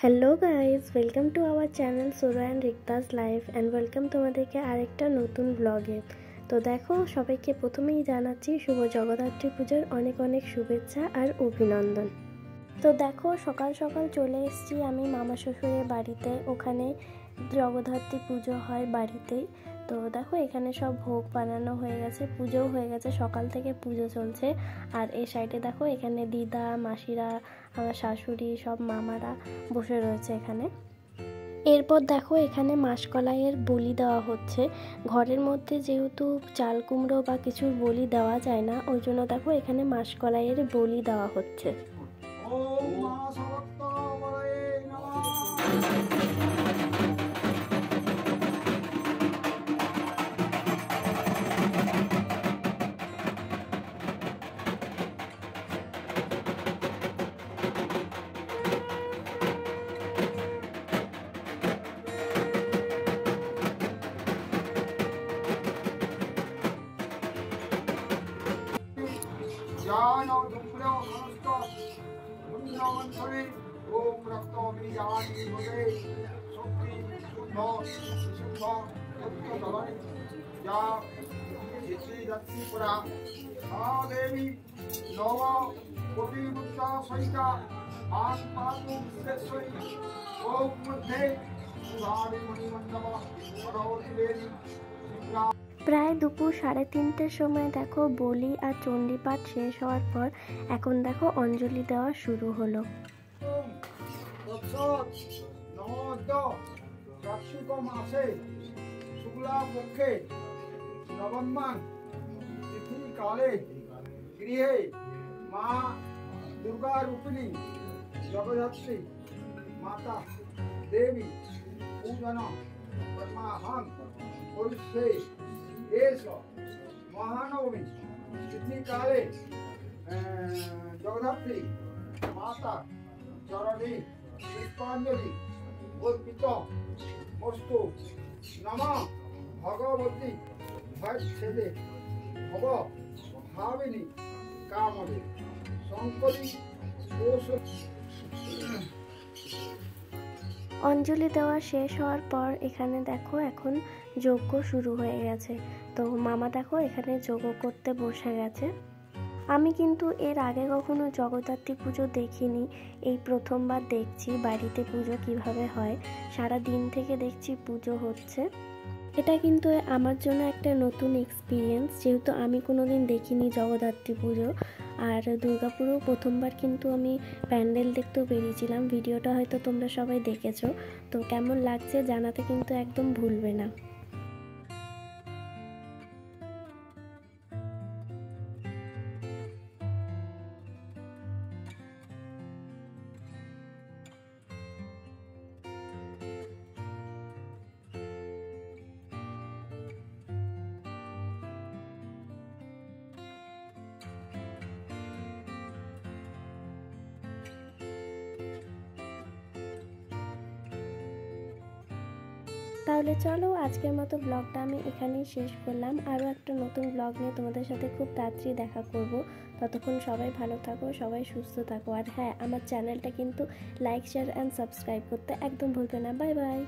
Hello guys, welcome to our channel সোরা and রিক্তাস life and welcome তোমাদেরকে আরেকটা নতুন ব্লগে। তো দেখো, সবাইকে প্রথমেই জানাচ্ছি শুভ জগদ্ধাত্রী পুজোর অনেক অনেক শুভেচ্ছা আর অভিনন্দন। তো দেখো, সকাল সকাল চলে এসেছি আমি মামা শ্বশুরের বাড়িতে। ওখানে জগদ্ধাত্রী পুজো হয় বাড়িতেই। তো দেখো, এখানে সব ভোগ বানানো হয়ে গেছে, পুজোও হয়ে গেছে, সকাল থেকে পুজো চলছে। আর এই সাইডে দেখো, এখানে দিদা, মাসিরা, আমার শাশুড়ি, সব মামারা বসে রয়েছে এখানে। এরপর দেখো, এখানে মাসকলাইয়ের বলি দেওয়া হচ্ছে। ঘরের মধ্যে যেহেতু চাল কুমড়ো বা কিছুর বলি দেওয়া যায় না, ওই জন্য দেখো এখানে মাসকলাইয়ের বলি দেওয়া হচ্ছে। ज्ञान और दुःखो समस्त पुण्यवंशने ओम रक्त बीजानि भवे शक्ति शुद्ध शुद्ध सत्य भवनि या जिति दत्ति पुरा आ देवी नव कोटि मुक्ता सहिता आन पातु विश्वेश्वरी ओम मध्ये सुधारि मणिमण्डप सरस्वती देवी প্রায় দুপুর 3:30টার সময় দেখো বলি আর চণ্ডীপাঠ শেষ হওয়ার পর এখন দেখো অঞ্জলি দেওয়া শুরু হলো। কার্তিক মাসে শুক্লা পক্ষে নবম্যাং তিথি কালে গৃহে মা দুর্গা রূপিণী জগদ্ধাত্রী মাতা দেবী পূজন পরমাহং করিষ্যে एष महानवमी तिथि काले जगद्धात्री माता चरणी पुष्पांजलि अर्पित अस्तु नमः भगवती भैच्छेदे भव भाविनी कामदे शंकरी दोष। অঞ্জলি দেওয়া শেষ হওয়ার পর এখানে দেখো এখন যজ্ঞ শুরু হয়ে গেছে। তো মামা দেখো এখানে যজ্ঞ করতে বসে গেছে। আমি কিন্তু এর আগে কখনো জগদ্ধাত্রী পুজো দেখিনি, এই প্রথমবার দেখছি বাড়িতে পুজো কিভাবে হয়। সারা দিন থেকে দেখছি পুজো হচ্ছে। এটা কিন্তু আমার জন্য একটা নতুন এক্সপিরিয়েন্স, যেহেতু আমি কোনোদিন দেখিনি জগদ্ধাত্রী পুজো। আর দুর্গাপুরেও প্রথমবার কিন্তু আমি প্যান্ডেল দেখতেও বেরিয়েছিলাম। ভিডিওটা হয়তো তোমরা সবাই দেখেছো। তো কেমন লাগছে জানাতে কিন্তু একদম ভুলবে না। তাহলে চলো, আজকের মতো ব্লগটা আমি এখানেই শেষ করলাম। আরও একটা নতুন ব্লগ নিয়ে তোমাদের সাথে খুব তাড়াতাড়ি দেখা করব। ততক্ষণ সবাই ভালো থাকো, সবাই সুস্থ থাকো। আর হ্যাঁ, আমার চ্যানেলটা কিন্তু লাইক, শেয়ার অ্যান্ড সাবস্ক্রাইব করতে একদম ভুলবে না। Bye bye.